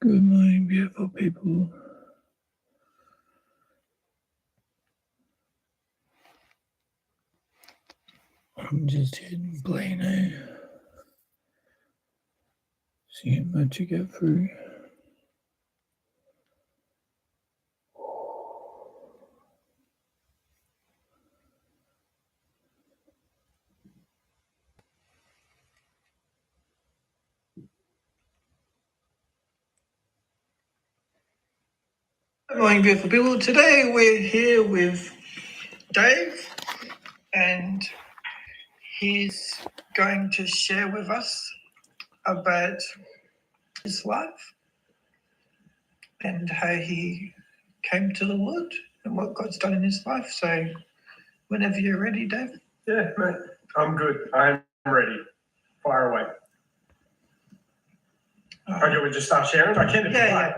Good morning, beautiful people. I'm just hitting play now. Seeing what to get through. Good morning, beautiful people. Today we're here with Dave, and he's going to share with us about his life and how he came to the Lord and what God's done in his life. So, whenever you're ready, Dave. Yeah, mate. I'm good. I'm ready. Fire away. Do you want me to just start sharing? I can if you like.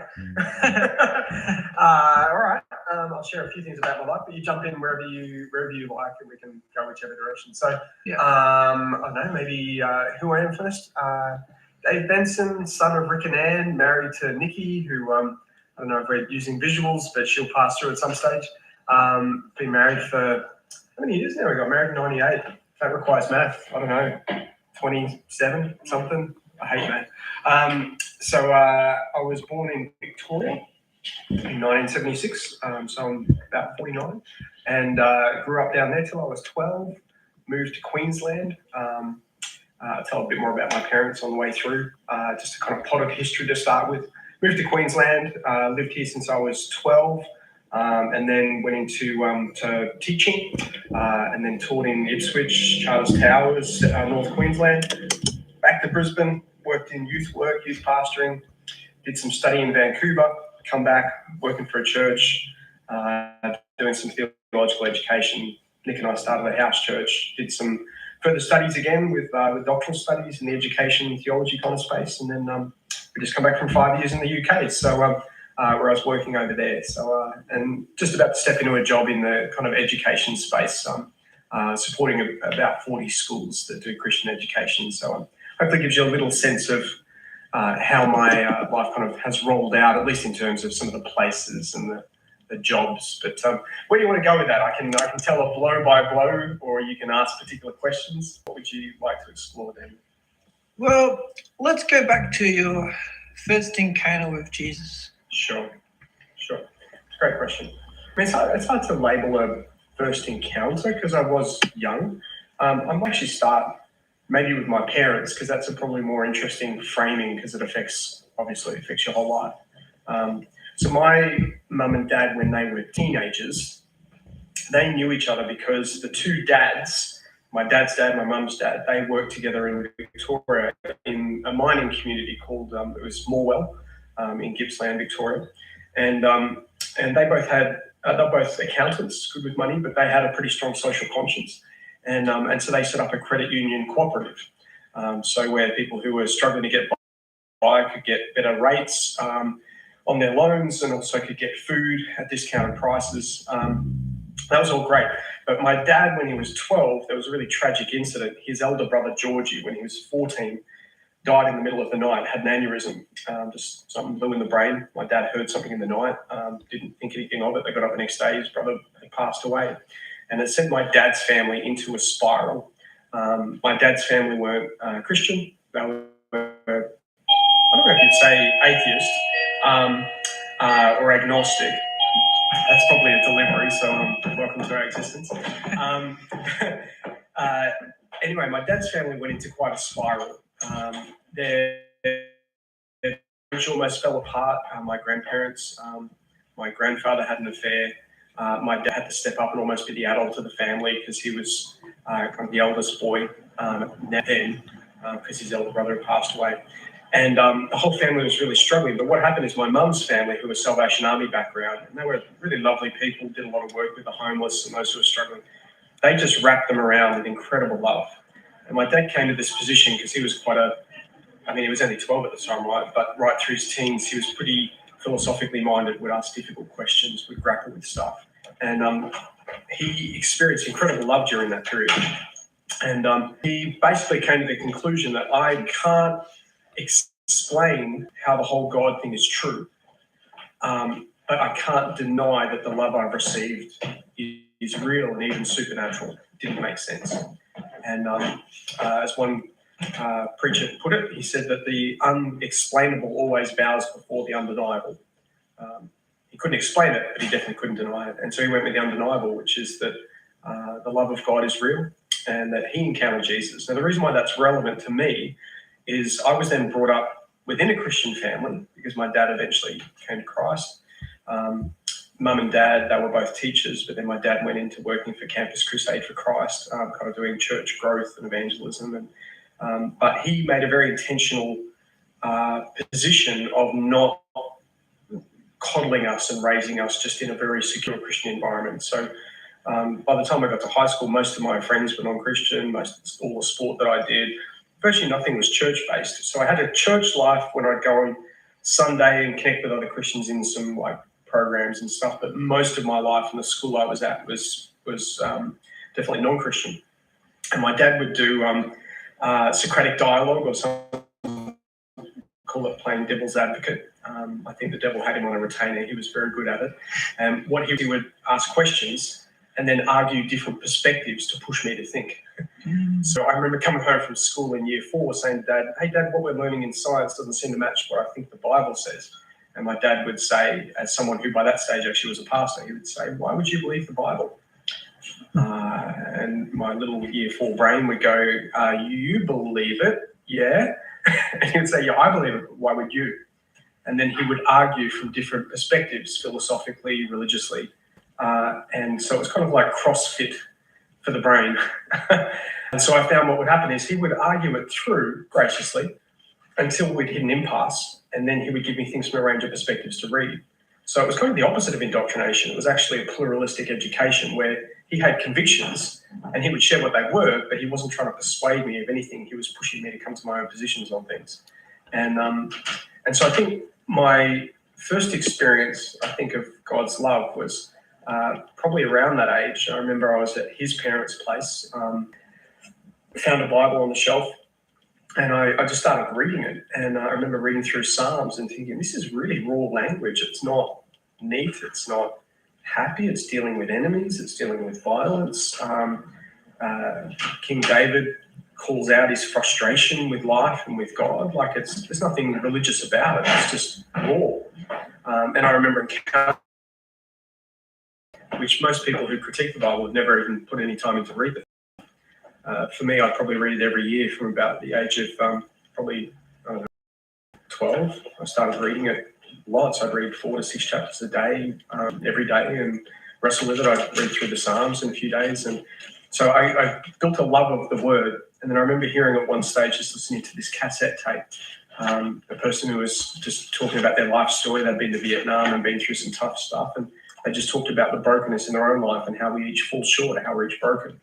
All right. I'll share a few things about my life, but you jump in wherever you like, and we can go whichever direction. So, I don't know, maybe who I am first. Dave Benson, son of Rick and Ann, married to Nikki, who I don't know if we're using visuals, but she'll pass through at some stage. Been married for how many years now? We got married in '98. That requires math. I don't know, 27 something. I hate math. So I was born in Victoria in 1976, so I'm about 49, and grew up down there till I was 12, moved to Queensland. I'll tell a bit more about my parents on the way through, just a kind of potted history to start with. Moved to Queensland, lived here since I was 12, and then went into to teaching, and then taught in Ipswich, Charles Towers, North Queensland, back to Brisbane, worked in youth work, youth pastoring, did some study in Vancouver, come back, working for a church, doing some theological education. Nick and I started a house church, did some further studies again with doctoral studies in the education and theology kind of space, and then we just come back from 5 years in the UK, so where I was working over there. So and just about to step into a job in the kind of education space, supporting about 40 schools that do Christian education. So hopefully gives you a little sense of how my life kind of has rolled out, at least in terms of some of the places and the jobs. But where do you want to go with that? I can tell a blow by blow, or you can ask particular questions. What would you like to explore then? Well, let's go back to your first encounter with Jesus. Sure. It's a great question. I mean, it's hard to label a first encounter because I was young. I might actually start maybe with my parents, because that's a probably more interesting framing, because it affects your whole life. So my mum and dad, when they were teenagers, they knew each other because the two dads, my dad's dad, my mum's dad, they worked together in Victoria in a mining community called, it was Morwell, in Gippsland, Victoria. And they both had, they're both accountants, good with money, but they had a pretty strong social conscience. And so they set up a credit union cooperative. So where people who were struggling to get by could get better rates on their loans, and also could get food at discounted prices. That was all great. But my dad, when he was 12, there was a really tragic incident. His elder brother, Georgie, when he was 14, died in the middle of the night, had an aneurysm, just something blew in the brain. My dad heard something in the night, didn't think anything of it. They got up the next day, his brother had passed away. And it sent my dad's family into a spiral. My dad's family weren't Christian. They were, I don't know if you'd say atheist or agnostic. That's probably a delivery, so welcome to our existence. Anyway, my dad's family went into quite a spiral. Their marriage almost fell apart. My grandparents, my grandfather had an affair. My dad had to step up and almost be the adult of the family because he was kind of the eldest boy then, because his elder brother had passed away. And the whole family was really struggling. But what happened is my mum's family, who was Salvation Army background, and they were really lovely people, did a lot of work with the homeless and those who were struggling. They just wrapped them around with incredible love. And my dad came to this position because he was he was only 12 at the time, right? But right through his teens, he was pretty philosophically minded, would ask difficult questions, would grapple with stuff. And he experienced incredible love during that period. And he basically came to the conclusion that I can't explain how the whole God thing is true. But I can't deny that the love I've received is real and even supernatural. It didn't make sense. And as one preacher put it, he said that the unexplainable always bows before the undeniable. He couldn't explain it, but he definitely couldn't deny it. And so he went with the undeniable, which is that the love of God is real and that he encountered Jesus. Now, the reason why that's relevant to me is I was then brought up within a Christian family because my dad eventually came to Christ. Mum and dad, they were both teachers, but then my dad went into working for Campus Crusade for Christ, kind of doing church growth and evangelism. But he made a very intentional position of not coddling us and raising us just in a very secure Christian environment. So by the time I got to high school, most of my friends were non-Christian, all the sport that I did, virtually nothing was church-based. So I had a church life when I'd go on Sunday and connect with other Christians in some like programs and stuff, but most of my life in the school I was at was definitely non-Christian. And my dad would do Socratic dialogue, or something, call it playing devil's advocate. I think the devil had him on a retainer. He was very good at it. And what he would ask questions and then argue different perspectives to push me to think. So I remember coming home from school in year 4 saying to Dad, "Hey Dad, what we're learning in science doesn't seem to match what I think the Bible says." And my dad would say, as someone who by that stage actually was a pastor, he would say, "Why would you believe the Bible?" And my little year 4 brain would go, "You believe it, yeah?" And he would say, "Yeah, I believe it, but why would you?" And then he would argue from different perspectives, philosophically, religiously. And so it was kind of like CrossFit for the brain. And so I found what would happen is he would argue it through graciously until we'd hit an impasse, and then he would give me things from a range of perspectives to read. So it was kind of the opposite of indoctrination. It was actually a pluralistic education where he had convictions and he would share what they were, but he wasn't trying to persuade me of anything. He was pushing me to come to my own positions on things. And so I think my first experience, I think, of God's love was probably around that age. I remember I was at his parents' place, found a Bible on the shelf, and I just started reading it. And I remember reading through Psalms and thinking, this is really raw language. It's not neat. It's not happy. It's dealing with enemies. It's dealing with violence. King David calls out his frustration with life and with God. Like there's nothing religious about it. It's just raw. And I remember which most people who critique the Bible have never even put any time into read it. For me, I probably read it every year from about the age of probably 12. I started reading it lots. I'd read 4 to 6 chapters a day, every day, and wrestle with it. I'd read through the Psalms in a few days. And so I built a love of the word. And then I remember hearing at one stage, just listening to this cassette tape, a person who was just talking about their life story. They'd been to Vietnam and been through some tough stuff. And they just talked about the brokenness in their own life and how we each fall short and how we're each broken.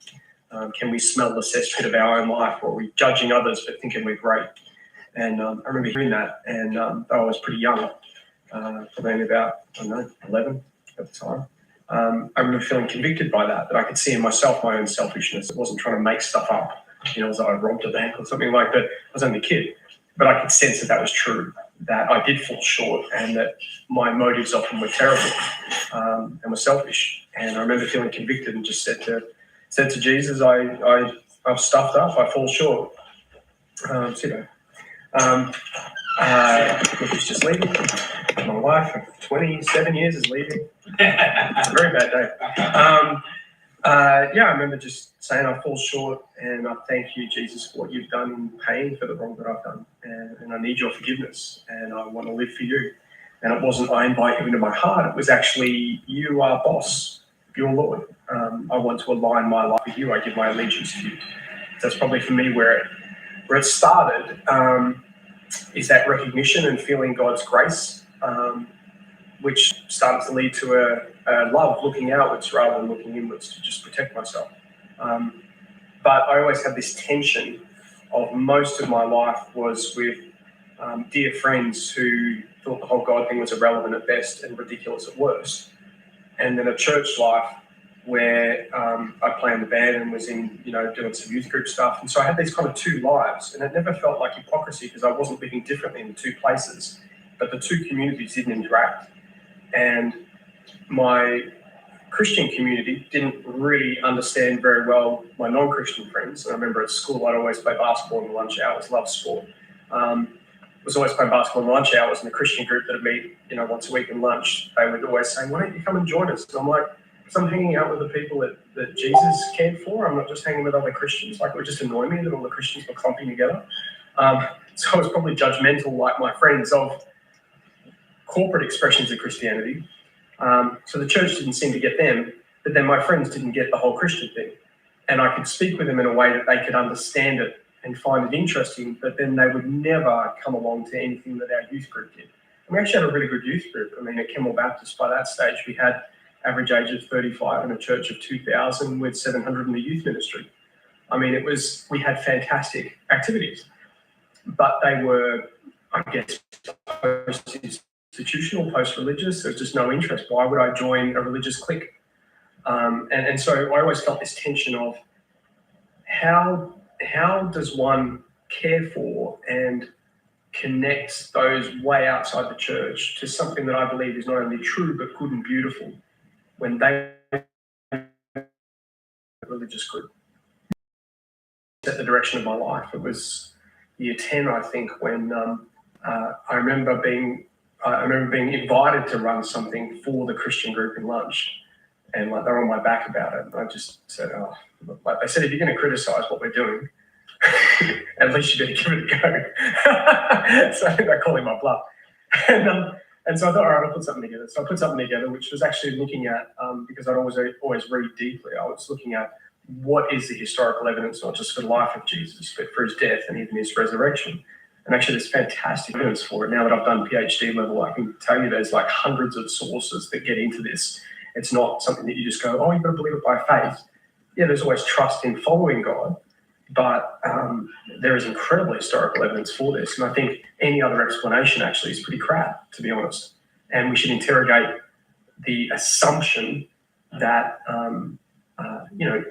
Can we smell the cesspit of our own life, or are we judging others but thinking we're great? And I remember hearing that, and I was pretty young, probably only about, 11 at the time. I remember feeling convicted by that I could see in myself my own selfishness. It wasn't trying to make stuff up, as though I robbed a bank or something like that. I was only a kid, but I could sense that was true, that I did fall short and that my motives often were terrible and were selfish. And I remember feeling convicted and just said to Jesus, I've stuffed up, I fall short. He's just leaving. My wife of 27 years is leaving. It's a very bad day. I remember just saying I fall short, and I thank you, Jesus, for what you've done in paying for the wrong that I've done. And I need your forgiveness, and I want to live for you. And it wasn't I invite you into my heart. It was actually you are boss, you're Lord. I want to align my life with you. I give my allegiance to you. That's probably for me where it started, is that recognition and feeling God's grace, which started to lead to a love looking outwards rather than looking inwards to just protect myself. But I always had this tension of most of my life was with dear friends who thought the whole God thing was irrelevant at best and ridiculous at worst. And then a church life where I played in the band and was in, doing some youth group stuff. And so I had these kind of two lives, and it never felt like hypocrisy because I wasn't living differently in the two places, but the two communities didn't interact. And my Christian community didn't really understand very well my non-Christian friends. And I remember at school, I'd always play basketball in the lunch hours, loved sport. Was always playing basketball in lunch hours, and the Christian group that would meet, once a week in lunch, they would always say, "Why don't you come and join us?" And I'm like, because I'm hanging out with the people that Jesus cared for. I'm not just hanging with other Christians. Like, it would just annoy me that all the Christians were clumping together. So I was probably judgmental, like my friends, of corporate expressions of Christianity. So the church didn't seem to get them, but then my friends didn't get the whole Christian thing. And I could speak with them in a way that they could understand it and find it interesting, but then they would never come along to anything that our youth group did. And we actually had a really good youth group. I mean, at Kemmel Baptist, by that stage, we had average age of 35 in a church of 2,000 with 700 in the youth ministry. I mean, we had fantastic activities, but they were, I guess, post-institutional, post-religious. There was just no interest. Why would I join a religious clique? And so I always felt this tension of how does one care for and connect those way outside the church to something that I believe is not only true but good and beautiful when they religious group set the direction of my life. It was year 10, I think, when I remember being invited to run something for the Christian group in lunch, and like they're on my back about it. And I just said, like they said, if you're going to criticize what we're doing, at least you better give it a go. So I think they're calling my bluff. And so I thought, all right, I'll put something together. So I put something together, which was actually looking at, because I'd always read deeply, I was looking at what is the historical evidence, not just for the life of Jesus, but for his death and even his resurrection. And actually there's fantastic evidence for it. Now that I've done PhD level, I can tell you there's like hundreds of sources that get into this. It's not something that you just go, oh, you've got to believe it by faith. Yeah, there's always trust in following God, but there is incredible historical evidence for this. And I think any other explanation actually is pretty crap, to be honest. And we should interrogate the assumption that,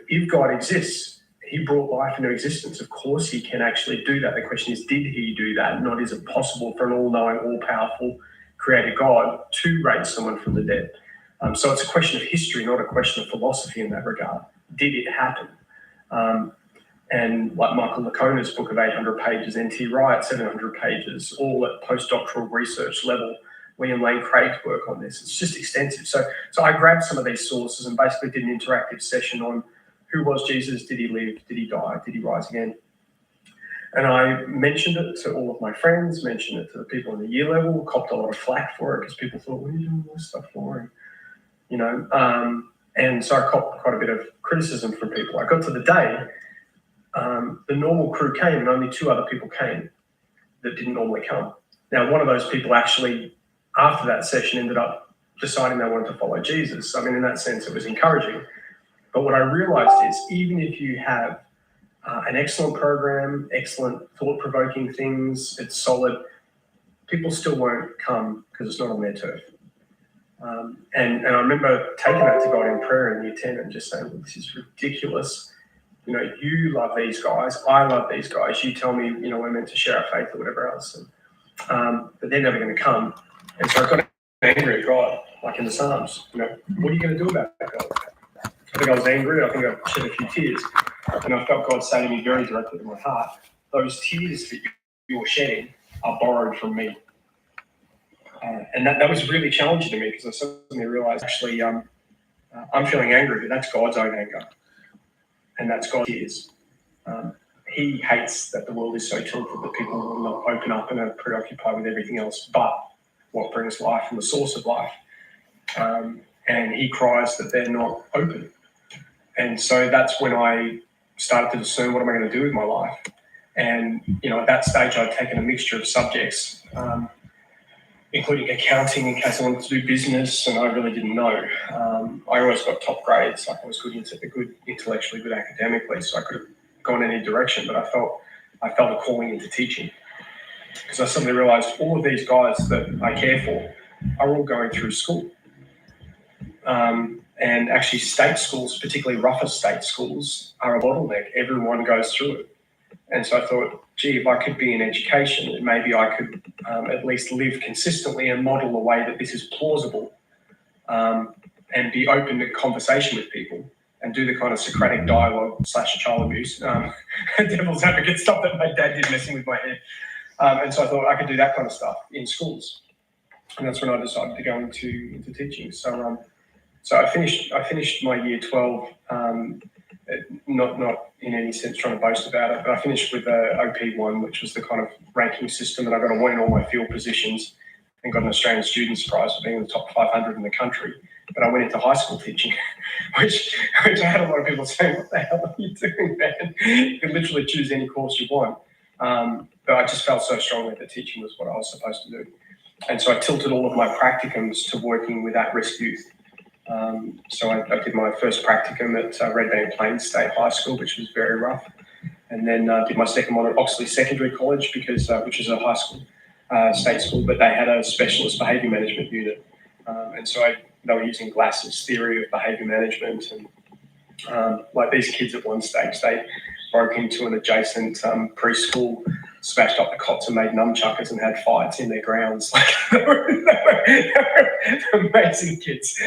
if God exists, he brought life into existence. Of course he can actually do that. The question is, did he do that? Not is it possible for an all-knowing, all-powerful creator God to raise someone from the dead? So it's a question of history, not a question of philosophy in that regard. Did it happen? And like Michael Lacona's book of 800 pages, N.T. Wright, 700 pages, all at postdoctoral research level, William Lane Craig's work on this. It's just extensive. So I grabbed some of these sources and basically did an interactive session on who was Jesus, did he live, did he die, did he rise again? And I mentioned it to all of my friends, mentioned it to the people in the year level, copped a lot of flack for it because people thought, what are you doing all this stuff for? And so I copped quite a bit of criticism from people. I got to the day, the normal crew came and only 2 other people came that didn't normally come. Now, one of those people actually, after that session, ended up deciding they wanted to follow Jesus. I mean, in that sense, it was encouraging. But what I realized is even if you have an excellent program, excellent thought-provoking things, it's solid, people still won't come because it's not on their turf. And I remember taking that to God in prayer in year 10 and just saying, well, this is ridiculous. You love these guys. I love these guys. You tell me, we're meant to share our faith or whatever else. And, but they're never going to come. And so I got angry at God, like in the Psalms. What are you going to do about that, God? I think I was angry. I think I shed a few tears. And I felt God say to me very directly to my heart, those tears that you're shedding are borrowed from me. And that was really challenging to me because I suddenly realized, actually, I'm feeling angry, but that's God's own anger. And that's God's tears. He hates that the world is so tilted that people will not open up and are preoccupied with everything else but what brings life and the source of life. And he cries that they're not open. And so that's when I started to discern, what am I going to do with my life? And, at that stage, I'd taken a mixture of subjects, including accounting in case I wanted to do business, and I really didn't know. I always got top grades. I was good intellectually, good academically, so I could have gone any direction, but I felt a calling into teaching because I suddenly realized all of these guys that I care for are all going through school. And actually state schools, particularly rougher state schools, are a bottleneck. Everyone goes through it. And so I thought, gee, if I could be in education, maybe I could at least live consistently and model a way that this is plausible, and be open to conversation with people and do the kind of Socratic dialogue / child abuse, devil's advocate stuff that my dad did messing with my head. And so I thought I could do that kind of stuff in schools. And that's when I decided to go into teaching. So I finished my year 12, not in any sense trying to boast about it, but I finished with a OP1, which was the kind of ranking system, and I got a 1 in all my field positions and got an Australian Students' Prize for being in the top 500 in the country. But I went into high school teaching, which I had a lot of people saying, what the hell are you doing, man? You can literally choose any course you want. But I just felt so strongly that teaching was what I was supposed to do. And so I tilted all of my practicums to working with at-risk youth. So I did my first practicum at Red Bank Plains State High School, which was very rough. And then did my second one at Oxley Secondary College, which is a high school, state school, but they had a specialist behaviour management unit. And so they were using Glass's theory of behaviour management. And like these kids at one stage, they broke into an adjacent preschool, smashed up the cots and made nunchuckers and had fights in their grounds. Like they were amazing kids.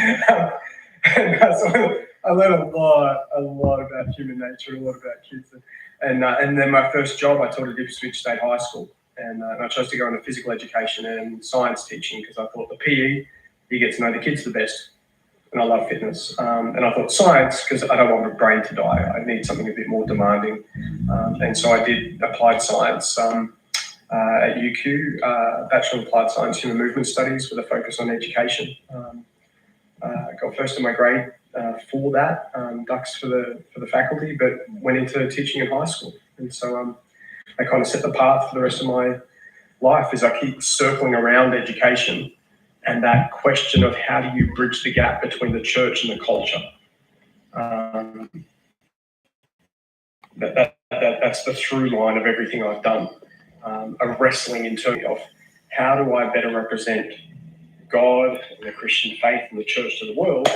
And so I learned a lot about human nature, a lot about kids. And then my first job, I taught at Ipswich State High School. And I chose to go into physical education and science teaching because I thought the PE, you get to know the kids the best. And I love fitness. And I thought science, because I don't want my brain to die. I need something a bit more demanding. And so I did applied science at UQ, Bachelor of Applied Science, Human Movement Studies with a focus on education. I got first in my grade for that, ducks for the faculty, but went into teaching in high school. And so I kind of set the path for the rest of my life as I keep circling around education and that question of how do you bridge the gap between the church and the culture. That's the through line of everything I've done. A wrestling in terms of how do I better represent God and the Christian faith and the church to the world,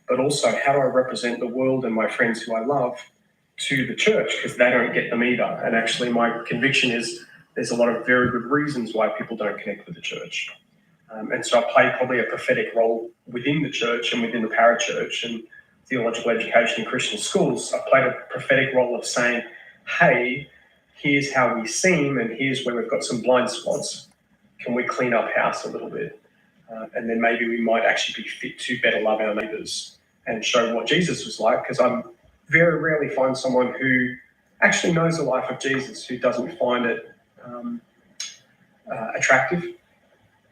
but also how do I represent the world and my friends who I love to the church, because they don't get them either. And actually my conviction is there's a lot of very good reasons why people don't connect with the church. And so I played probably a prophetic role within the church and within the parachurch and theological education in Christian schools. I played a prophetic role of saying, hey, here's how we seem and here's where we've got some blind spots. Can we clean up house a little bit? And then maybe we might actually be fit to better love our neighbours and show what Jesus was like, because I very rarely find someone who actually knows the life of Jesus, who doesn't find it attractive,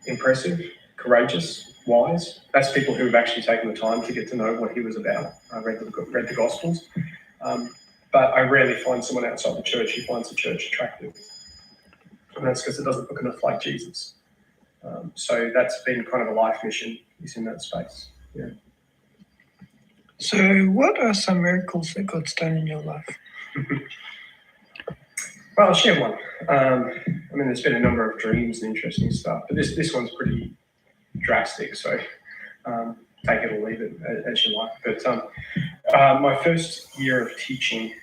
impressive, courageous, wise. That's people who have actually taken the time to get to know what he was about. I read the Gospels. But I rarely find someone outside the church who finds the church attractive. And that's because it doesn't look enough like Jesus. So that's been kind of a life mission, is in that space. Yeah. So what are some miracles that God's done in your life? Well, I'll share one. There's been a number of dreams and interesting stuff, but this one's pretty drastic, so take it or leave it as you like. But my first year of teaching,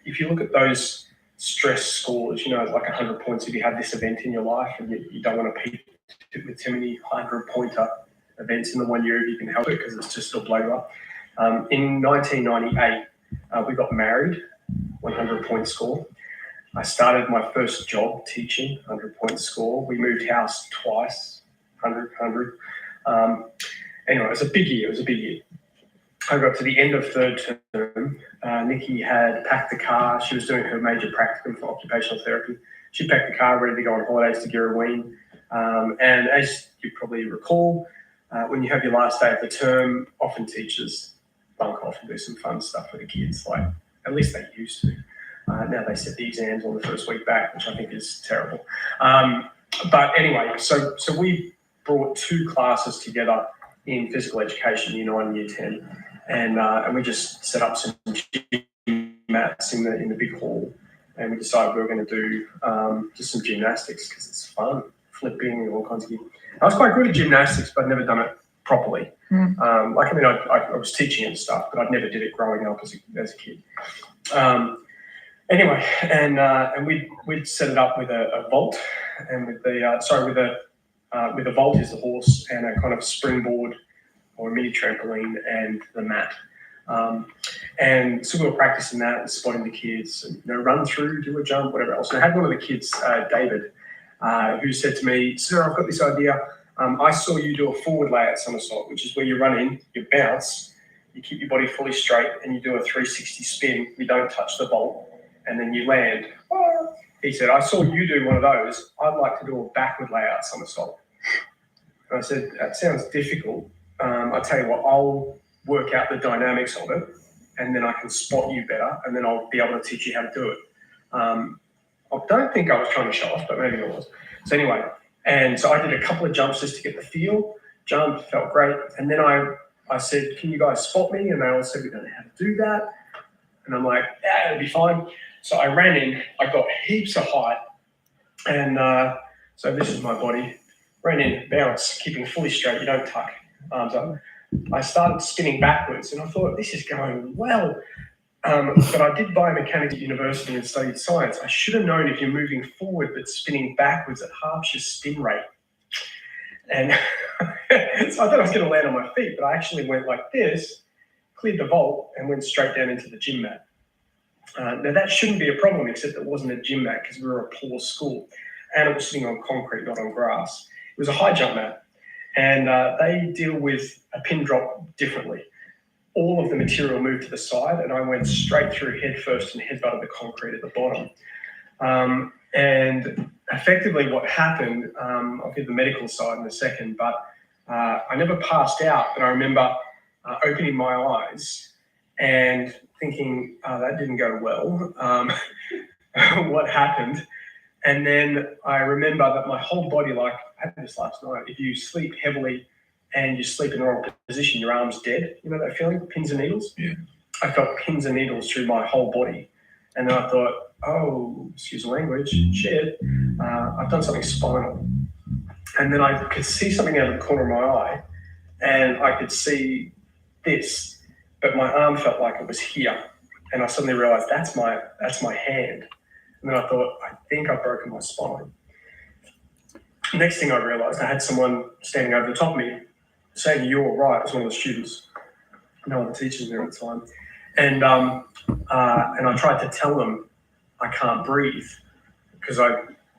if you look at those stress scores, like 100 points if you have this event in your life and you don't want to peak it with too many 100-pointer events in the 1 year if you can help it, because it's just still blow you up. In 1998, we got married, 100-point score. I started my first job teaching, 100-point score. We moved house twice, 100. Anyway, it was a big year. I got to the end of third term. Nikki had packed the car. She was doing her major practicum for occupational therapy. She packed the car, ready to go on holidays to Girraween. And as you probably recall, when you have your last day of the term, often teachers bunk off and do some fun stuff with the kids. Like, at least they used to. Now they set the exams on the first week back, which I think is terrible. But anyway, so we brought two classes together in physical education, year 9 and year 10. And we just set up some gym mats in the big hall. And we decided we were going to do just some gymnastics because it's fun, flipping and all kinds of things. I was quite good at gymnastics, but I'd never done it properly. I was teaching and stuff, but I never did it growing up as a kid. Anyway, and we'd set it up with a vault, and with a vault is the horse, and a kind of springboard or a mini trampoline and the mat. And so we were practicing that and spotting the kids, and, run through, do a jump, whatever else. And I had one of the kids, David, who said to me, "Sir, I've got this idea. I saw you do a forward layout somersault, which is where you run in, you bounce, you keep your body fully straight, and you do a 360 spin. You don't touch the vault, and then you land." He said, "I saw you do one of those. I'd like to do a backward layout somersault." And I said, "That sounds difficult. I'll tell you what, I'll work out the dynamics of it, and then I can spot you better, and then I'll be able to teach you how to do it." I don't think I was trying to show off, but maybe I was. So anyway, and so I did a couple of jumps just to get the feel. Jumped, felt great. And then I said, "Can you guys spot me?" And they all said, "We don't know how to do that." And I'm like, "Yeah, it'll be fine." So I ran in, I got heaps of height. And so this is my body. Ran in, bounce, keeping fully straight, you don't tuck arms up. I started spinning backwards, and I thought, this is going well. But I did biomechanics at university and studied science. I should have known if you're moving forward but spinning backwards, it halves your spin rate. And so I thought I was going to land on my feet, but I actually went like this, cleared the vault, and went straight down into the gym mat. Now that shouldn't be a problem, except it wasn't a gym mat because we were a poor school, and it was sitting on concrete, not on grass. It was a high jump mat, and they deal with a pin drop differently. All of the material moved to the side, and I went straight through head first and headbutted the concrete at the bottom. And effectively what happened, I'll give the medical side in a second, but I never passed out, but I remember opening my eyes and thinking, that didn't go well. What happened? And then I remember that my whole body, like I had this last night, if you sleep heavily and you sleep in the wrong position, your arm's dead. You know that feeling, pins and needles? Yeah. I felt pins and needles through my whole body. And then I thought, oh, excuse the language, shit, I've done something spinal. And then I could see something out of the corner of my eye, and I could see this, but my arm felt like it was here. And I suddenly realized that's my hand. And then I thought, I think I've broken my spine. Next thing I realized, I had someone standing over the top of me saying, "You're all right." It was one of the students. No one of the teachers there at the time. And I tried to tell them I can't breathe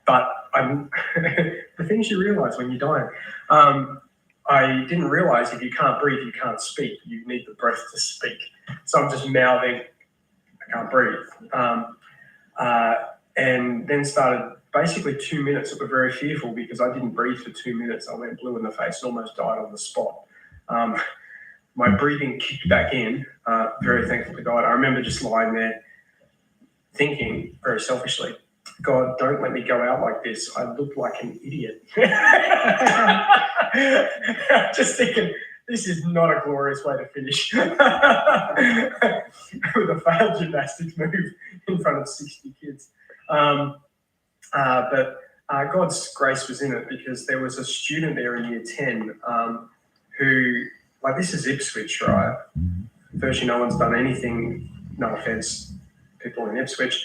but the things you realize when you're dying. I didn't realize if you can't breathe, you can't speak. You need the breath to speak. So I'm just mouthing, "I can't breathe." And then started basically 2 minutes that were very fearful because I didn't breathe for 2 minutes. I went blue in the face and almost died on the spot. My breathing kicked back in, very thankful to God. I remember just lying there thinking very selfishly, "God, don't let me go out like this. I look like an idiot." Just thinking, this is not a glorious way to finish. With a failed gymnastics move in front of 60 kids. But God's grace was in it because there was a student there in year 10 who, like, this is Ipswich, right? Virtually no one's done anything, no offense, people in Ipswich.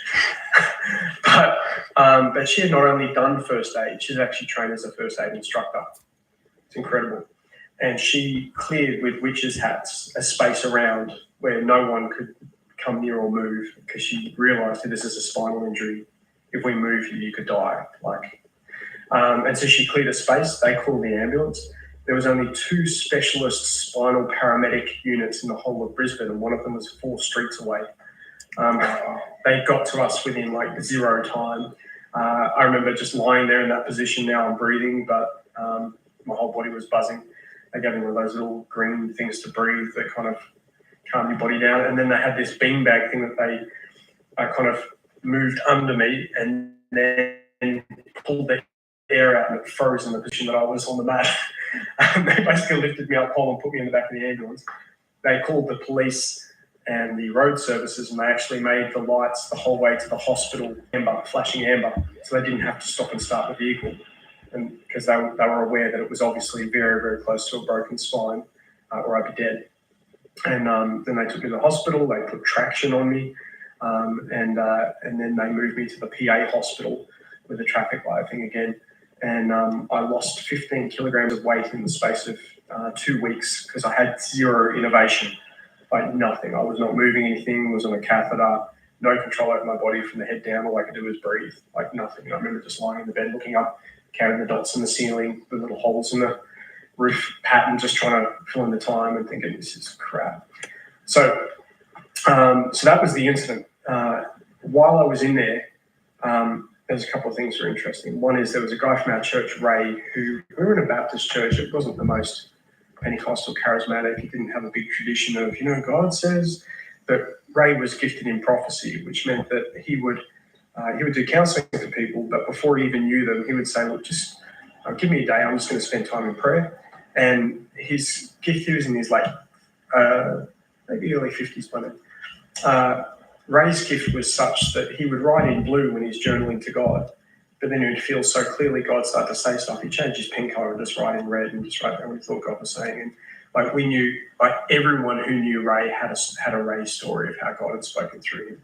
But she had not only done first aid, she's actually trained as a first aid instructor. It's incredible. And she cleared with witches' hats a space around where no one could come near or move because she realised that this is a spinal injury. If we move you could die. And so she cleared a space. They called the ambulance. There was only 2 specialist spinal paramedic units in the whole of Brisbane, and one of them was 4 streets away. They got to us within like 0 time. I remember just lying there in that position. Now I'm breathing, but my whole body was buzzing. They gave me one of those little green things to breathe that kind of calm your body down. And then they had this beanbag thing that they kind of moved under me and then pulled the air out, and it froze in the position that I was on the mat. They basically lifted me up whole and put me in the back of the ambulance. They called the police and the road services, and they actually made the lights the whole way to the hospital amber, flashing amber, so they didn't have to stop and start the vehicle. and because they were aware that it was obviously very, very close to a broken spine, or I'd be dead. And then they took me to the hospital. They put traction on me, and then they moved me to the PA hospital with a traffic light thing again. And I lost 15 kilograms of weight in the space of 2 weeks because I had zero innovation, like nothing. I was not moving anything, was on a catheter, no control over my body from the head down. All I could do was breathe, like nothing. And I remember just lying in the bed looking up, counting the dots in the ceiling, the little holes in the roof pattern, just trying to fill in the time and thinking, this is crap. So that was the incident. While I was in there, there's a couple of things that are interesting. One is there was a guy from our church, Ray, who we were in a Baptist church. It wasn't the most Pentecostal charismatic. He didn't have a big tradition of, God says. But Ray was gifted in prophecy, which meant that he would do counselling for people, but before he even knew them, he would say, look, just give me a day. I'm just going to spend time in prayer. And his gift, he was in his maybe early 50s by then. Ray's gift was such that he would write in blue when he's journaling to God, but then he would feel so clearly God started to say stuff. He'd change his pen color and just write in red and just write down what he thought God was saying. And we knew, everyone who knew Ray had a Ray story of how God had spoken through him.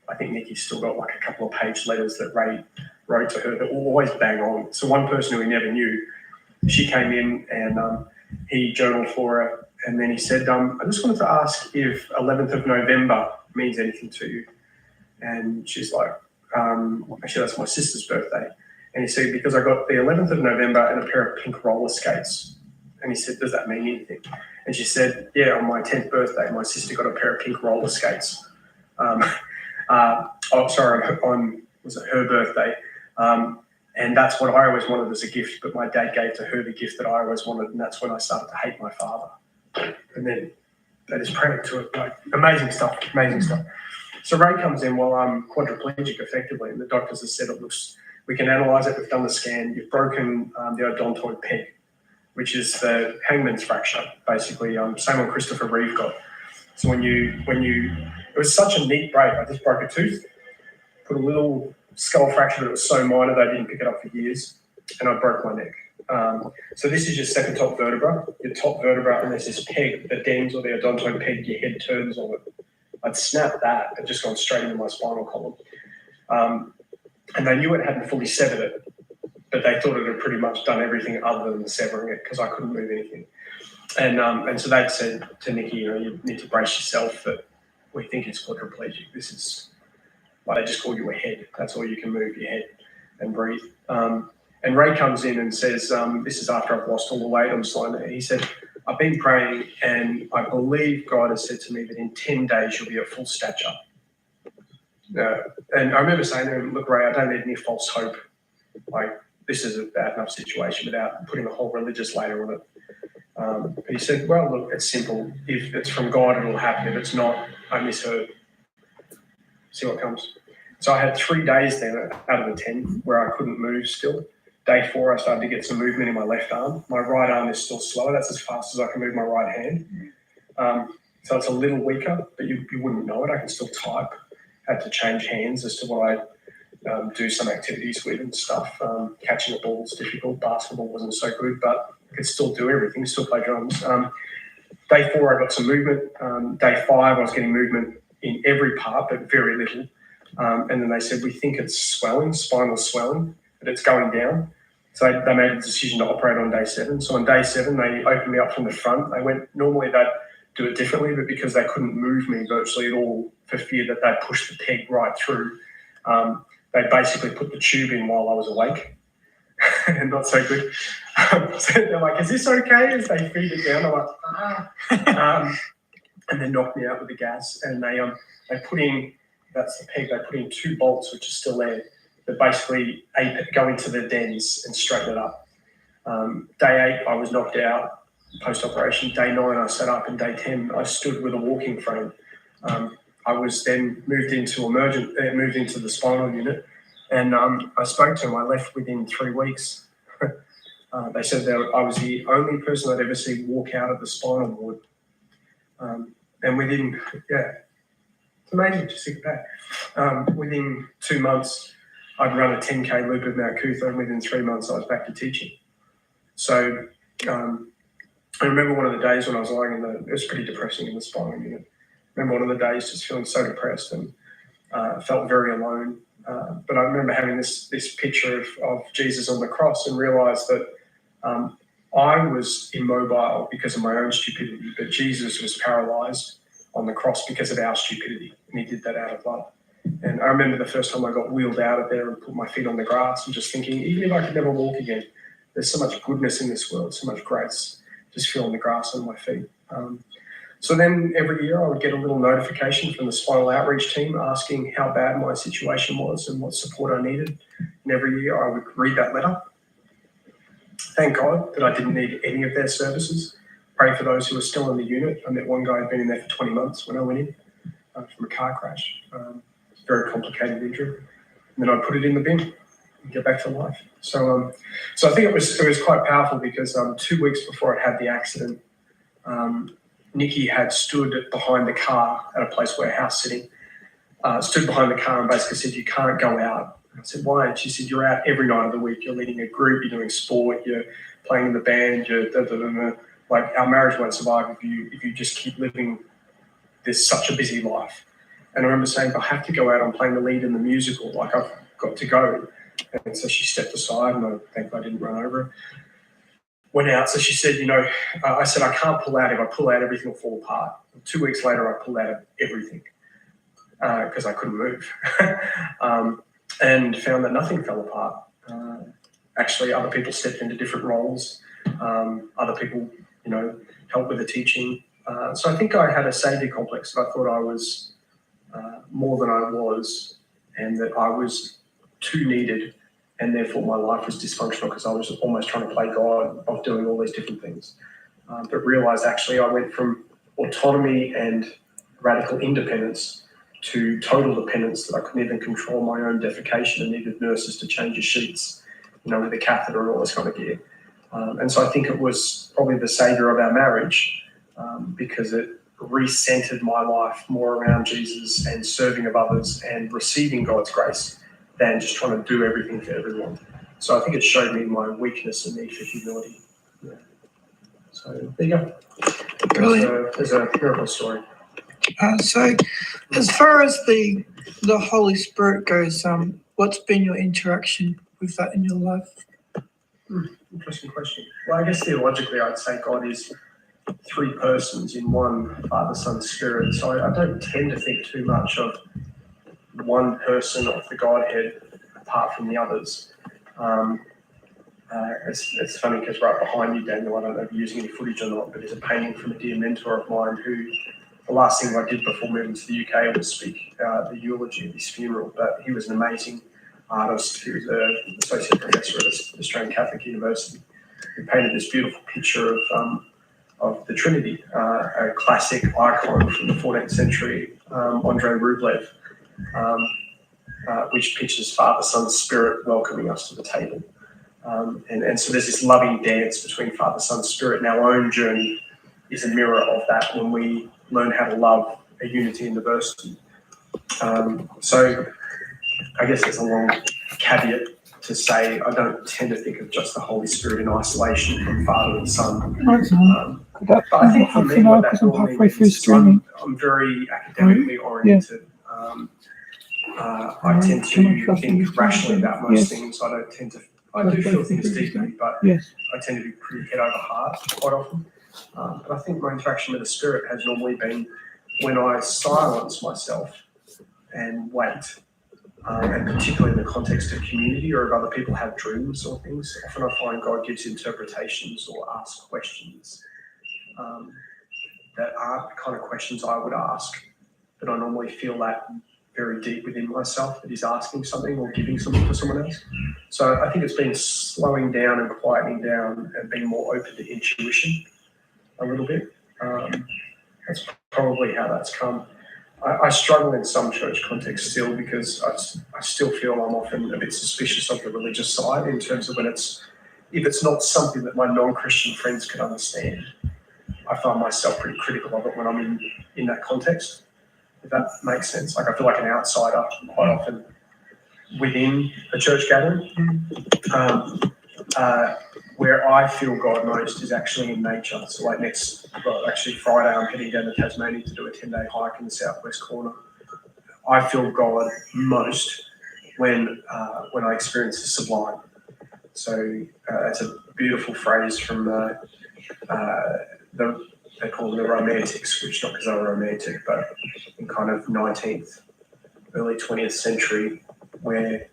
I think Nikki's still got a couple of page letters that Ray wrote to her that were always bang on. So one person who he never knew, she came in and he journaled for her. And then he said, I just wanted to ask if 11th of November means anything to you. And she's like, actually, that's my sister's birthday. And he said, because I got the 11th of November and a pair of pink roller skates. And he said, does that mean anything? And she said, yeah, on my 10th birthday, my sister got a pair of pink roller skates. Was it her birthday? And that's what I always wanted as a gift, but my dad gave to her the gift that I always wanted, and that's when I started to hate my father. And then they just prayed to it, amazing stuff. So Ray comes in while I'm quadriplegic effectively, and the doctors have said, it looks, we can analyse it, we've done the scan, you've broken the odontoid peg, which is the hangman's fracture, basically, same one Christopher Reeve got. So when you, it was such a neat break, I just broke a tooth, put a little skull fracture that was so minor they didn't pick it up for years, and I broke my neck. So this is your second top vertebra, and there's this peg, the dens or the odontoid peg, your head turns on it. I'd snapped that and just gone straight into my spinal column. And they knew it hadn't fully severed it, but they thought it had pretty much done everything other than severing it because I couldn't move anything. And so they'd said to Nikki, you need to brace yourself that we think it's quadriplegic. This is, they just call you a head. That's all you can move, your head and breathe. And Ray comes in and says, this is after I've lost all the weight. I'm just lying there. He said, I've been praying and I believe God has said to me that in 10 days you'll be at full stature. And I remember saying to him, look, Ray, I don't need any false hope. This is a bad enough situation without putting a whole religious layer on it. But he said, well, look, it's simple. If it's from God, it'll happen. If it's not, I misheard. See what comes. So I had 3 days then out of the 10 where I couldn't move still. Day 4, I started to get some movement in my left arm. My right arm is still slower. That's as fast as I can move my right hand. So it's a little weaker, but you wouldn't know it. I can still type. Had to change hands as to what I do some activities with and stuff. Catching the ball was difficult. Basketball wasn't so good, but I could still do everything, still play drums. Day 4, I got some movement. Day 5, I was getting movement in every part, but very little. And then they said, we think it's swelling, spinal swelling, but it's going down. So they made a decision to operate on day 7. So on day 7, they opened me up from the front. They went, normally they'd do it differently, but because they couldn't move me virtually at all for fear that they'd push the peg right through, they basically put the tube in while I was awake. And not so good. So they're like, is this okay? As they feed it down, I'm like, and then knocked me out with the gas. And they put in, that's the peg, they put in 2 bolts, which are still there, that basically go into the dens and straighten it up. Day 8, I was knocked out post-operation. Day 9, I sat up, and day 10, I stood with a walking frame. I was then moved into the spinal unit, and I spoke to him. I left within 3 weeks. They said that I was the only person I'd ever see walk out of the spinal ward. And within, it's amazing to sit back. Within 2 months, I'd run a 10K loop of Mount Cootha, and within 3 months I was back to teaching. So I remember one of the days when I was lying it was pretty depressing in the spinal unit. I remember one of the days just feeling so depressed and felt very alone. But I remember having this picture of Jesus on the cross and realised that I was immobile because of my own stupidity, but Jesus was paralysed on the cross because of our stupidity, and he did that out of love. And I remember the first time I got wheeled out of there and put my feet on the grass and just thinking, even if I could never walk again, there's so much goodness in this world, so much grace, just feeling the grass on my feet. So then every year I would get a little notification from the spinal outreach team asking how bad my situation was and what support I needed. And every year I would read that letter. Thank God that I didn't need any of their services. Pray for those who are still in the unit. I met one guy who'd been in there for 20 months when I went in from a car crash. Very complicated injury. And then I'd put it in the bin and get back to life. So I think it was quite powerful because 2 weeks before I had the accident, Nikki had stood behind the car at a place where house sitting, stood behind the car and basically said, "You can't go out." And I said, "Why?" And she said, "You're out every night of the week. You're leading a group, you're doing sport, you're playing in the band, like our marriage won't survive if you just keep living this such a busy life." And I remember saying, "I have to go out. I'm playing the lead in the musical. Like I've got to go." And so she stepped aside, and I think I didn't run over her. Went out. So she said, I said, "I can't pull out. If I pull out, everything will fall apart." 2 weeks later, I pulled out of everything because I couldn't move and found that nothing fell apart. Actually, other people stepped into different roles. Other people, helped with the teaching. So I think I had a saviour complex. I thought I was more than I was, and that I was too needed, and therefore my life was dysfunctional because I was almost trying to play God of doing all these different things. But realised actually I went from autonomy and radical independence to total dependence, that I couldn't even control my own defecation and needed nurses to change your sheets, with a catheter and all this kind of gear. And so I think it was probably the saviour of our marriage because it recentered my life more around Jesus and serving of others and receiving God's grace than just trying to do everything for everyone. So I think it showed me my weakness and need for humility. Yeah. So there you go. Brilliant. There's a miracle story. So as far as the Holy Spirit goes, what's been your interaction with that in your life? Interesting question. Well, I guess theologically I'd say God is 3 persons in one, Father, Son, Spirit. So I don't tend to think too much of one person of the Godhead apart from the others. It's funny because right behind you, Daniel, I don't know if you're using any footage or not, but there's a painting from a dear mentor of mine who the last thing I did before moving to the UK was speak the eulogy at his funeral. But he was an amazing artist. He was an associate professor at Australian Catholic University. He painted this beautiful picture of the Trinity, a classic icon from the 14th century, Andrei Rublev, which pictures Father, Son, Spirit welcoming us to the table. And so there's this loving dance between Father, Son, Spirit, and our own journey is a mirror of that when we learn how to love a unity in diversity. So I guess it's a long caveat to say I don't tend to think of just the Holy Spirit in isolation from Father and Son. But I think for me, what that normally means is I'm very academically oriented. I tend to think rationally about most things. I do feel things deeply, but I tend to be pretty head over heart quite often. But I think my interaction with the Spirit has normally been when I silence myself and wait. And particularly in the context of community or if other people have dreams or things, often I find God gives interpretations or asks questions that aren't the kind of questions I would ask, but I normally feel that very deep within myself that he's asking something or giving something to someone else. So I think it's been slowing down and quietening down and being more open to intuition a little bit. That's probably how that's come. I struggle in some church contexts still because I still feel I'm often a bit suspicious of the religious side in terms of if it's not something that my non-Christian friends can understand. I find myself pretty critical of it when I'm in that context, if that makes sense. Like I feel like an outsider quite often within a church gathering. Where I feel God most is actually in nature. So like actually Friday, I'm heading down to Tasmania to do a 10-day hike in the southwest corner. I feel God most when I experience the sublime. So it's a beautiful phrase from they call them the Romantics, which not because they were romantic, but in kind of 19th, early 20th century, where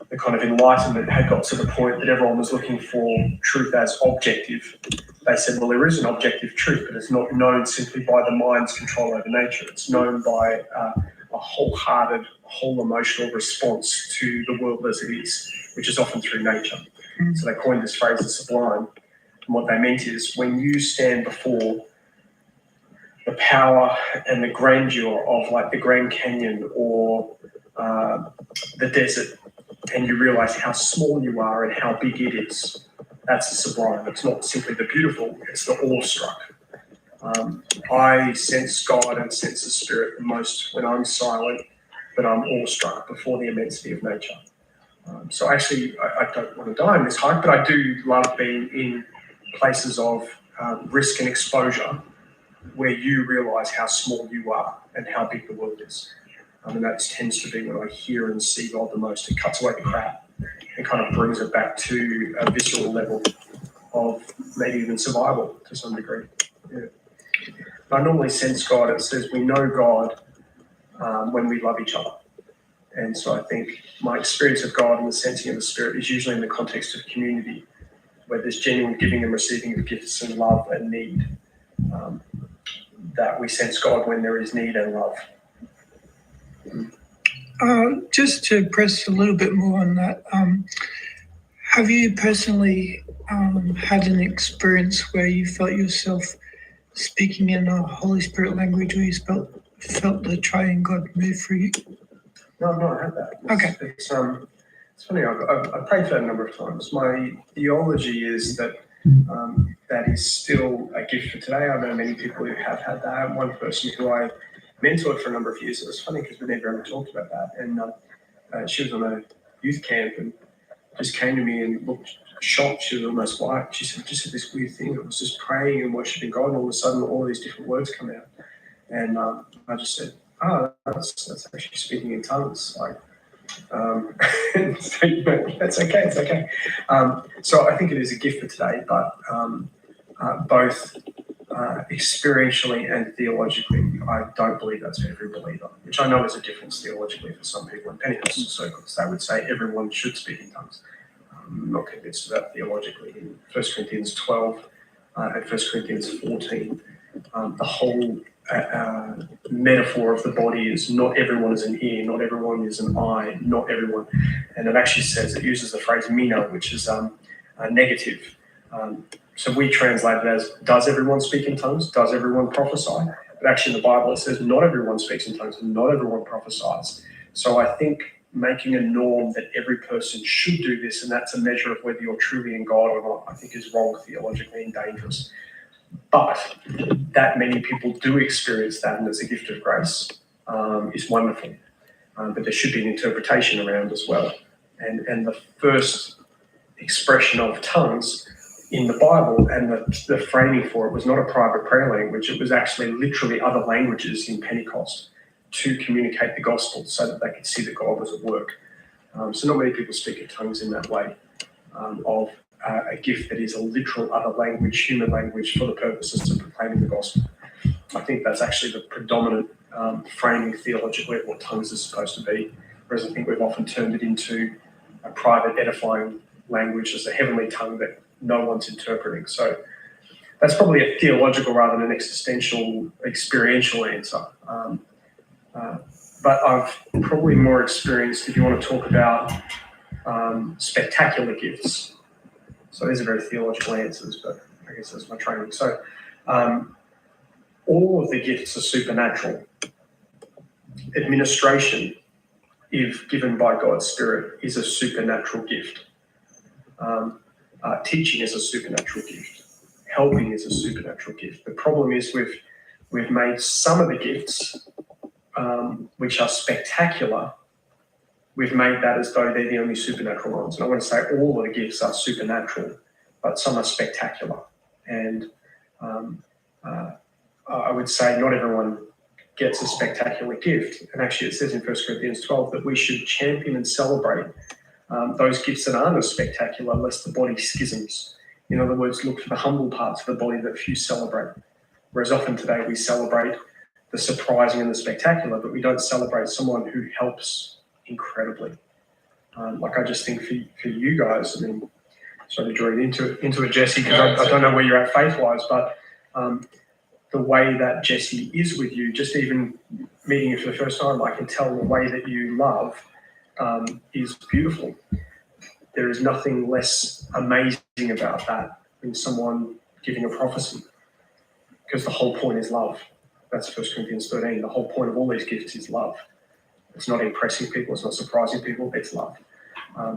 the kind of Enlightenment had got to the point that everyone was looking for truth as objective. They said, well, there is an objective truth, but it's not known simply by the mind's control over nature. It's known by a wholehearted, whole emotional response to the world as it is, which is often through nature. So they coined this phrase, the sublime. And what they meant is when you stand before the power and the grandeur of like the Grand Canyon or the desert, and you realize how small you are and how big it is, that's the sublime. It's not simply the beautiful, it's the awestruck. I sense God and sense the Spirit most when I'm silent, but I'm awestruck before the immensity of nature. So actually, I don't want to die on this hike, but I do love being in places of risk and exposure where you realise how small you are and how big the world is. And that tends to be when I hear and see God the most. It cuts away the crap and kind of brings it back to a visceral level of maybe even survival to some degree. Yeah. I normally sense God. It says we know God when we love each other. And so I think my experience of God and the sensing of the Spirit is usually in the context of community, where there's genuine giving and receiving of gifts and love and need. That we sense God when there is need and love. Just to press a little bit more on that, have you personally had an experience where you felt yourself speaking in a Holy Spirit language, where you felt the triune God move through you? No, I've not had that. Okay. It's funny, I've prayed for that a number of times. My theology is that that is still a gift for today. I know many people who have had that. One person who I mentored for a number of years, it was funny because we never ever talked about that. And she was on a youth camp and just came to me and looked shocked. She was almost white. She said, I just had this weird thing. I was just praying and worshiping God, and all of a sudden all these different words come out. And I just said, that's actually speaking in tongues. Like, so, that's okay. It's okay. So I think it is a gift for today, but both experientially and theologically, I don't believe that's for every believer, which I know is a difference theologically for some people in Pentecostal circles. They would say everyone should speak in tongues. I'm not convinced of that theologically. In 1 Corinthians 12 and 1 Corinthians 14, the whole metaphor of the body is not everyone is an ear, not everyone is an eye, not everyone. And it actually says, it uses the phrase mina, which is negative. So we translate it as, does everyone speak in tongues? Does everyone prophesy? But actually in the Bible it says not everyone speaks in tongues and not everyone prophesies. So I think making a norm that every person should do this, and that's a measure of whether you're truly in God or not, I think is wrong theologically and dangerous. But that many people do experience that, and as a gift of grace, is wonderful. But there should be an interpretation around as well. And the first expression of tongues in the Bible and the framing for it was not a private prayer language. It was actually literally other languages in Pentecost to communicate the gospel so that they could see that God was at work. So not many people speak in tongues in that way of a gift that is a literal other language, human language, for the purposes of proclaiming the gospel. I think that's actually the predominant framing theologically of what tongues is supposed to be, whereas I think we've often turned it into a private edifying language as a heavenly tongue that no one's interpreting. So that's probably a theological rather than an existential, experiential answer. But I've probably more experienced, if you want to talk about spectacular gifts. So these are very theological answers, but I guess that's my training. So all of the gifts are supernatural. Administration, if given by God's Spirit, is a supernatural gift. Teaching is a supernatural gift. Helping is a supernatural gift. The problem is we've made some of the gifts which are spectacular we've made that as though they're the only supernatural ones. And I want to say all of the gifts are supernatural, but some are spectacular. And I would say not everyone gets a spectacular gift. And actually it says in 1 Corinthians 12 that we should champion and celebrate those gifts that aren't as spectacular, lest the body schisms. In other words, look for the humble parts of the body that few celebrate. Whereas often today we celebrate the surprising and the spectacular, but we don't celebrate someone who helps incredibly. Like I just think for you guys, I mean, sorry to draw it into it, Jesse, because I don't know where you're at faith-wise, but the way that Jesse is with you, just even meeting you for the first time, I can tell the way that you love is beautiful. There is nothing less amazing about that than someone giving a prophecy, because the whole point is love. That's 1 Corinthians 13. The whole point of all these gifts is love. It's not impressing people, it's not surprising people, it's love.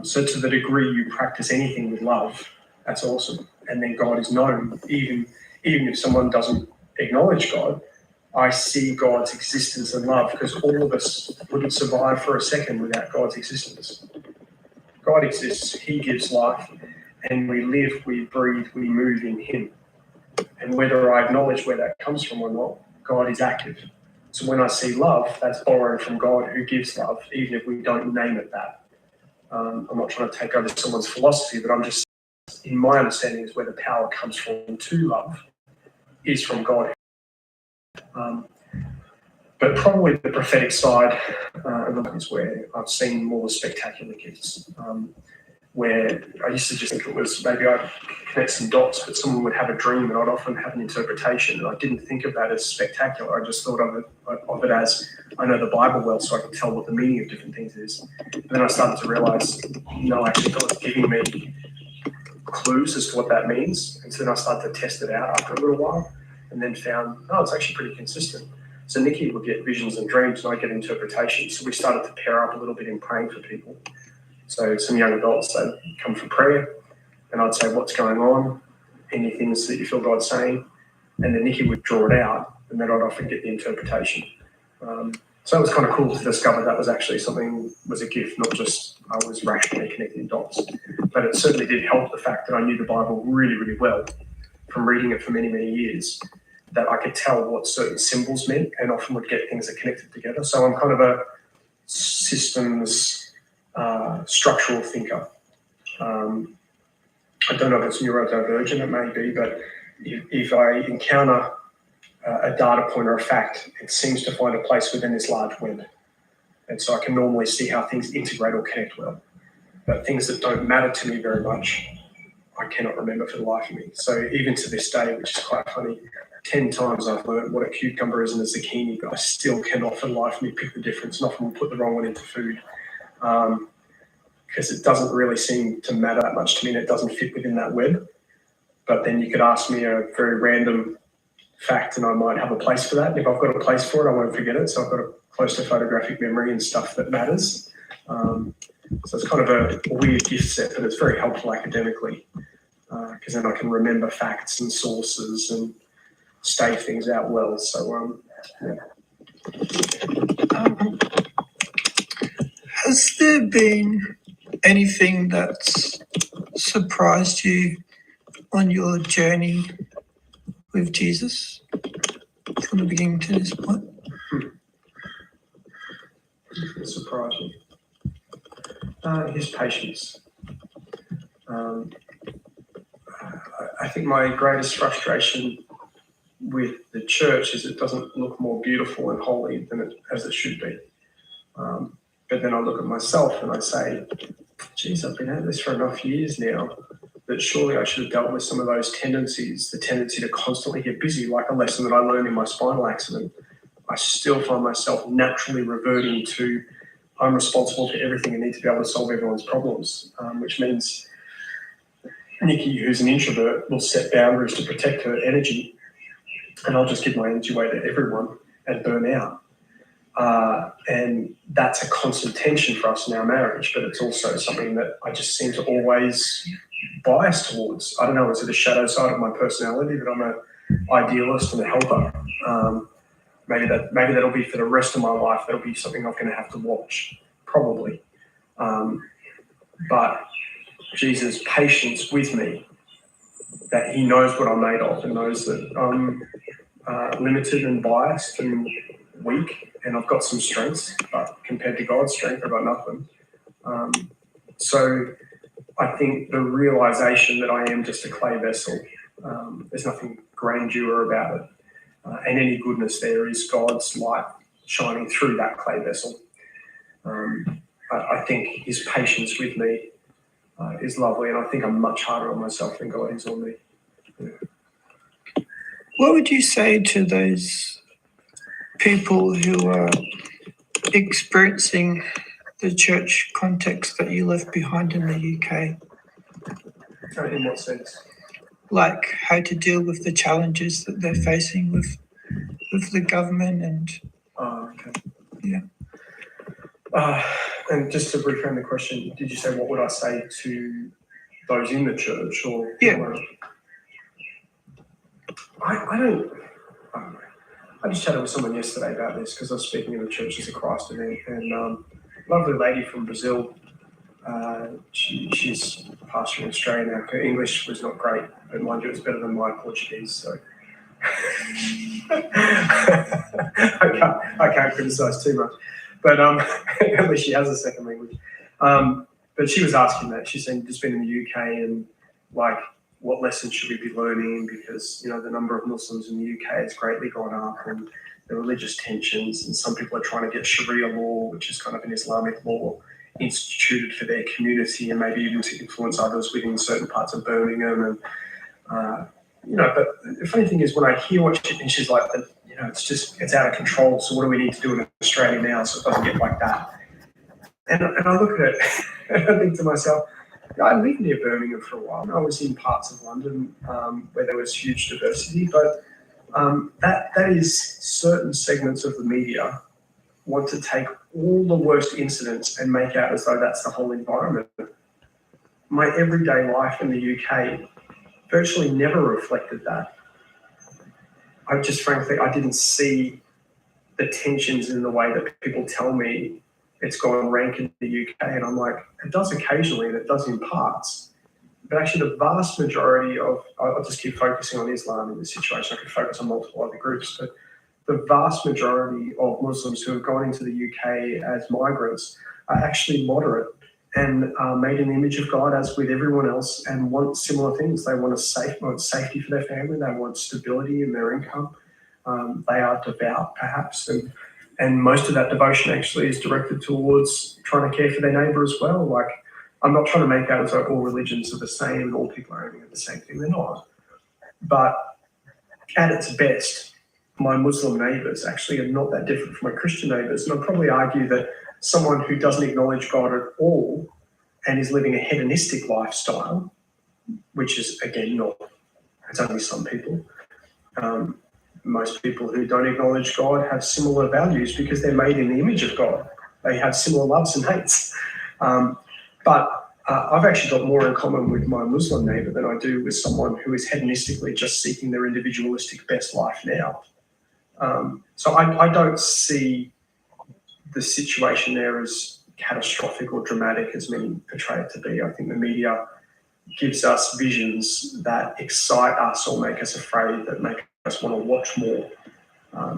So to the degree you practice anything with love, that's awesome. And then God is known, even if someone doesn't acknowledge God, I see God's existence and love, because all of us wouldn't survive for a second without God's existence. God exists, he gives life, and we live, we breathe, we move in him. And whether I acknowledge where that comes from or not, God is active. So when I see love, that's borrowed from God who gives love, even if we don't name it that. I'm not trying to take over someone's philosophy, but I'm just, in my understanding, is where the power comes from to love is from God. But probably the prophetic side is where I've seen more spectacular gifts. Where I used to just think it was maybe I'd connect some dots, but someone would have a dream and I'd often have an interpretation, and I didn't think of that as spectacular. I just thought of it as, I know the Bible well, so I can tell what the meaning of different things is. And then I started to realize, no, actually God was giving me clues as to what that means. And so then I started to test it out after a little while, and then found, oh, it's actually pretty consistent. So Nikki would get visions and dreams, and I'd get interpretations. So we started to pair up a little bit in praying for people. So some young adults, they'd come for prayer, and I'd say, what's going on? Any things that you feel God's saying? And then Nikki would draw it out, and then I'd often get the interpretation. So it was kind of cool to discover that was actually something, was a gift, not just I was rationally connecting dots. But it certainly did help the fact that I knew the Bible really, really well from reading it for many, many years, that I could tell what certain symbols meant and often would get things that connected together. So I'm kind of a systems structural thinker. I don't know if it's neurodivergent, it may be, but if I encounter a data point or a fact, it seems to find a place within this large web. And so I can normally see how things integrate or connect well. But things that don't matter to me very much, I cannot remember for the life of me. So even to this day, which is quite funny, 10 times I've learned what a cucumber is and a zucchini, but I still cannot for the life of me pick the difference, and often will put the wrong one into food. Because it doesn't really seem to matter that much to me, and it doesn't fit within that web. But then you could ask me a very random fact and I might have a place for that. And if I've got a place for it, I won't forget it. So I've got a close to photographic memory and stuff that matters. So it's kind of a weird gift set, but it's very helpful academically, because then I can remember facts and sources and stave things out well. So, yeah. Has there been anything that's surprised you on your journey with Jesus from the beginning to this point? It surprised me. His patience. I think my greatest frustration with the church is it doesn't look more beautiful and holy as it should be. But then I look at myself and I say, geez, I've been at this for enough years now that surely I should have dealt with some of those tendencies, the tendency to constantly get busy, like a lesson that I learned in my spinal accident. I still find myself naturally reverting to, I'm responsible for everything and need to be able to solve everyone's problems, which means Nikki, who's an introvert, will set boundaries to protect her energy, and I'll just give my energy away to everyone and burn out. And that's a constant tension for us in our marriage, but it's also something that I just seem to always bias towards. I don't know, is it a shadow side of my personality that I'm an idealist and a helper? Maybe that'll be for the rest of my life. That'll be something I'm going to have to watch, probably. But Jesus' patience with me, that he knows what I'm made of and knows that I'm limited and biased and weak, and I've got some strengths, but compared to God's strength, I've got nothing. So I think the realization that I am just a clay vessel, there's nothing grandeur about it, and any goodness there is God's light shining through that clay vessel. I think his patience with me is lovely, and I think I'm much harder on myself than God is on me. Yeah. What would you say to those people who are experiencing the church context that you left behind in the UK? In what sense? Like how to deal with the challenges that they're facing with the government and... Okay. Yeah. And just to reframe the question, did you say what would I say to those in the church, or? Yeah. I don't know. I just chatted with someone yesterday about this because I was speaking in the Churches of Christ event, and a lovely lady from Brazil. She's a pastor in Australia now. Her English was not great, but mind you, it's better than my Portuguese. So I can't criticise too much. But at least she has a second language. But she was asking that. She's just been in the UK, and like, what lessons should we be learning? Because, the number of Muslims in the UK has greatly gone up, and the religious tensions, and some people are trying to get Sharia law, which is kind of an Islamic law, instituted for their community, and maybe even to influence others within certain parts of Birmingham. And, but the funny thing is, when I hear what she's like, it's out of control. So what do we need to do in Australia now so it doesn't get like that? And I look at it and I think to myself, I lived near Birmingham for a while. I was in parts of London where there was huge diversity, but that is certain segments of the media want to take all the worst incidents and make out as though that's the whole environment. My everyday life in the UK virtually never reflected that. Frankly, I didn't see the tensions in the way that people tell me it's gone rank in the UK. And I'm like, it does occasionally, and it does in parts. But actually the vast majority of, I'll just keep focusing on Islam in this situation. I could focus on multiple other groups, but the vast majority of Muslims who have gone into the UK as migrants are actually moderate and made in the image of God, as with everyone else, and want similar things. They want safety for their family. They want stability in their income. They are devout, perhaps, and most of that devotion actually is directed towards trying to care for their neighbour as well. Like, I'm not trying to make out as though all religions are the same and all people are aiming at the same thing. They're not. But at its best, my Muslim neighbours actually are not that different from my Christian neighbours. And I'd probably argue that someone who doesn't acknowledge God at all and is living a hedonistic lifestyle, which is, again, it's only some people. Most people who don't acknowledge God have similar values because they're made in the image of God. They have similar loves and hates. But I've actually got more in common with my Muslim neighbour than I do with someone who is hedonistically just seeking their individualistic best life now. So I don't see the situation there as catastrophic or dramatic as many portray it to be. I think the media gives us visions that excite us or make us afraid, that make us want to watch more,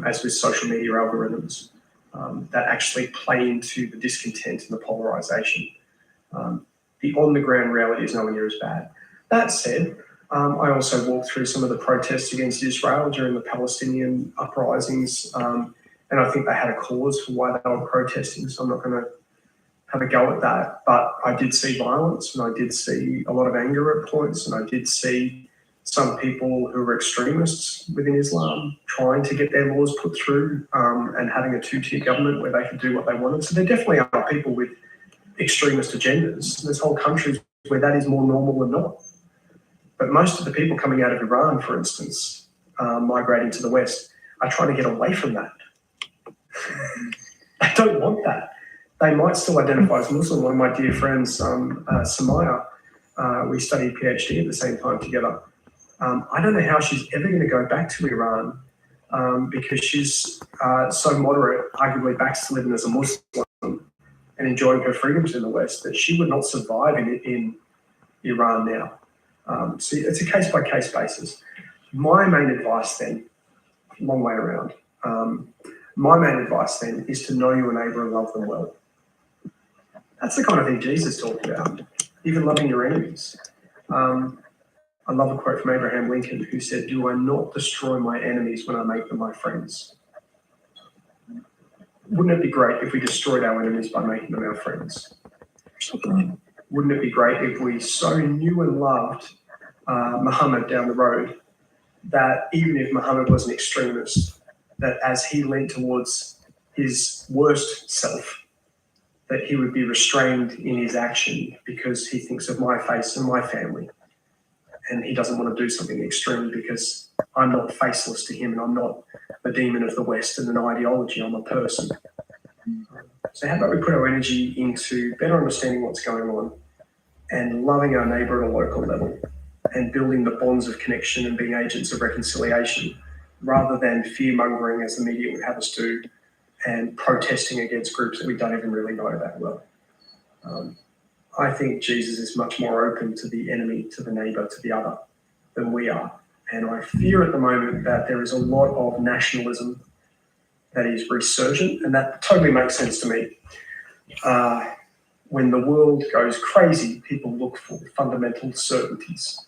as with social media algorithms, that actually play into the discontent and the polarisation. The on-the-ground reality is nowhere near as bad. That said, I also walked through some of the protests against Israel during the Palestinian uprisings, and I think they had a cause for why they were protesting, so I'm not going to have a go at that. But I did see violence, and I did see a lot of anger at points, and I did see some people who were extremists within Islam trying to get their laws put through, and having a two-tier government where they could do what they wanted. So there definitely are people with extremist agendas. There's whole countries where that is more normal than not. But most of the people coming out of Iran, for instance, migrating to the West, are trying to get away from that. They don't want that. They might still identify as Muslim. One of my dear friends, Samaya, we studied PhD at the same time together. I don't know how she's ever going to go back to Iran, because she's so moderate, arguably backslidden as a Muslim, and enjoying her freedoms in the West, that she would not survive in Iran now. So it's a case-by-case basis. My main advice then, long way around, my main advice then is to know your neighbour and love them well. That's the kind of thing Jesus talked about, even loving your enemies. I love a quote from Abraham Lincoln who said, "Do I not destroy my enemies when I make them my friends?" Wouldn't it be great if we destroyed our enemies by making them our friends? Wouldn't it be great if we so knew and loved Muhammad down the road that even if Muhammad was an extremist, that as he leaned towards his worst self, that he would be restrained in his action because he thinks of my face and my family, and he doesn't want to do something extreme because I'm not faceless to him and I'm not the demon of the West and an ideology, I'm a person. So how about we put our energy into better understanding what's going on and loving our neighbour at a local level and building the bonds of connection and being agents of reconciliation rather than fear-mongering as the media would have us do and protesting against groups that we don't even really know that well. I think Jesus is much more open to the enemy, to the neighbour, to the other than we are. And I fear at the moment that there is a lot of nationalism that is resurgent, and that totally makes sense to me. When the world goes crazy, people look for fundamental certainties.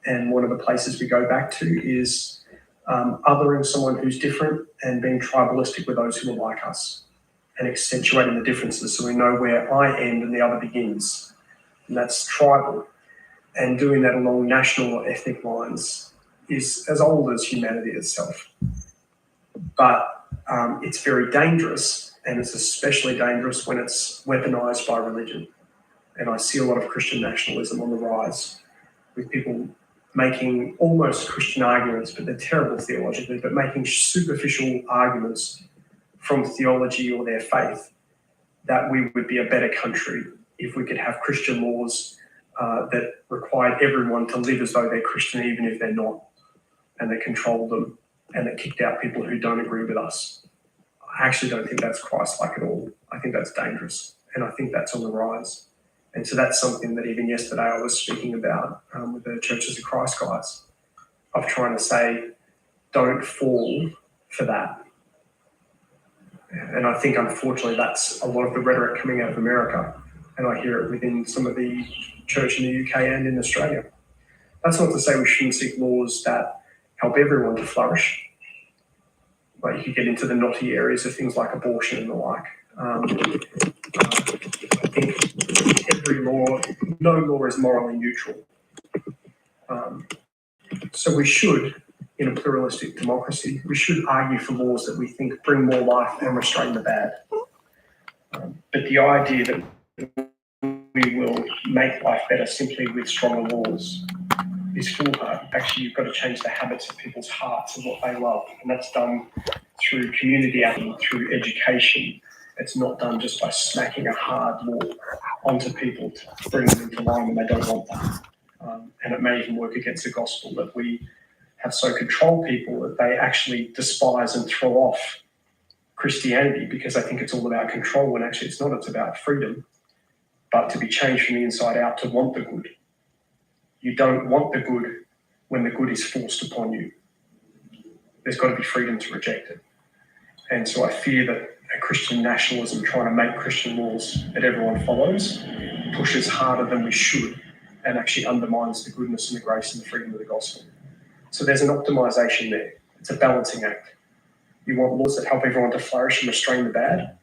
And one of the places we go back to is othering someone who's different and being tribalistic with those who are like us and accentuating the differences so we know where I end and the other begins. And that's tribal. And doing that along national or ethnic lines is as old as humanity itself. But it's very dangerous, and it's especially dangerous when it's weaponized by religion. And I see a lot of Christian nationalism on the rise, with people making almost Christian arguments, but they're terrible theologically, but making superficial arguments from theology or their faith that we would be a better country if we could have Christian laws that required everyone to live as though they're Christian even if they're not, and that controlled them and that kicked out people who don't agree with us. I actually don't think that's Christ-like at all. I think that's dangerous, and I think that's on the rise. And so that's something that even yesterday I was speaking about with the Churches of Christ guys, of trying to say, don't fall for that. And I think, unfortunately, that's a lot of the rhetoric coming out of America, and I hear it within some of the church in the UK and in Australia. That's not to say we shouldn't seek laws that help everyone to flourish. Like you could get into the knotty areas of things like abortion and the like. I think every law, no law is morally neutral. So we should, in a pluralistic democracy, we should argue for laws that we think bring more life and restrain the bad. But the idea that we will make life better simply with stronger laws is foolhardy. Actually, you've got to change the habits of people's hearts and what they love. And that's done through community action, through education. It's not done just by smacking a hard law onto people to bring them into line when they don't want that. And it may even work against the gospel that we have so controlled people that they actually despise and throw off Christianity because they think it's all about control when actually it's not. It's about freedom, but to be changed from the inside out to want the good. You don't want the good when the good is forced upon you. There's got to be freedom to reject it. And so I fear that a Christian nationalism trying to make Christian laws that everyone follows pushes harder than we should and actually undermines the goodness and the grace and the freedom of the gospel. So there's an optimization there. It's a balancing act. You want laws that help everyone to flourish and restrain the bad,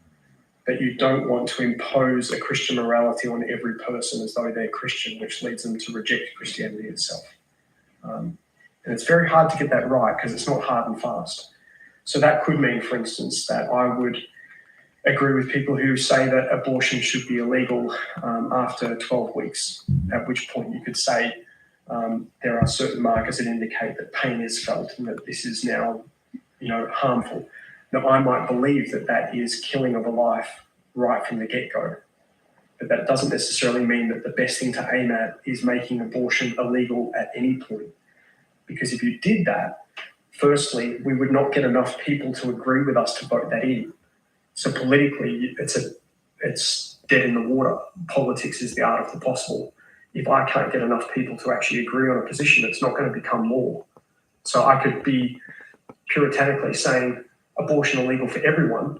but you don't want to impose a Christian morality on every person as though they're Christian, which leads them to reject Christianity itself. And it's very hard to get that right because it's not hard and fast. So that could mean, for instance, that I would agree with people who say that abortion should be illegal after 12 weeks, at which point you could say there are certain markers that indicate that pain is felt and that this is now, harmful. Now, I might believe that that is killing of a life right from the get-go, but that doesn't necessarily mean that the best thing to aim at is making abortion illegal at any point. Because if you did that, firstly, we would not get enough people to agree with us to vote that in. So politically, it's dead in the water. Politics is the art of the possible. If I can't get enough people to actually agree on a position, it's not going to become law. So I could be puritanically saying abortion illegal for everyone,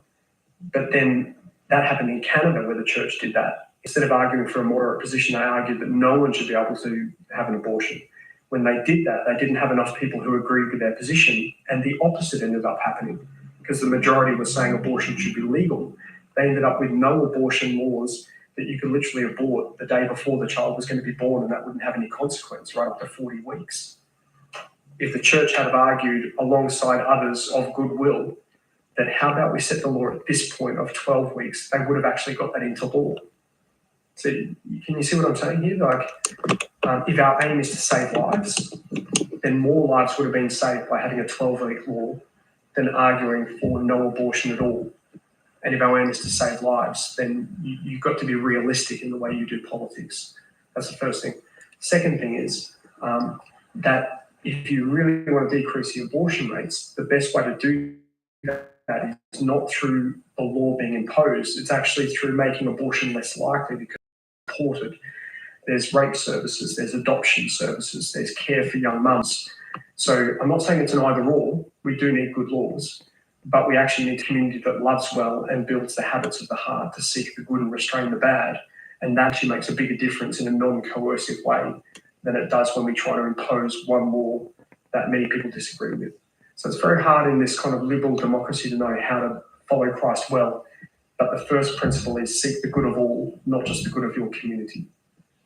but then that happened in Canada where the church did that. Instead of arguing for a moderate position, they argued that no one should be able to have an abortion. When they did that, they didn't have enough people who agreed with their position, and the opposite ended up happening because the majority was saying abortion should be legal. They ended up with no abortion laws that you could literally abort the day before the child was going to be born, and that wouldn't have any consequence right up to 40 weeks. If the church had argued alongside others of goodwill that how about we set the law at this point of 12 weeks, they would have actually got that into law. So can you see what I'm saying here? Like, if our aim is to save lives, then more lives would have been saved by having a 12-week law than arguing for no abortion at all. And if our aim is to save lives, then you've got to be realistic in the way you do politics. That's the first thing. Second thing is that if you really want to decrease the abortion rates, the best way to do that is not through the law being imposed. It's actually through making abortion less likely because it's reported. There's rape services, there's adoption services, there's care for young mums. So I'm not saying it's an either or. We do need good laws, but we actually need a community that loves well and builds the habits of the heart to seek the good and restrain the bad. And that actually makes a bigger difference in a non-coercive way than it does when we try to impose one law that many people disagree with. So it's very hard in this kind of liberal democracy to know how to follow Christ well. But the first principle is seek the good of all, not just the good of your community.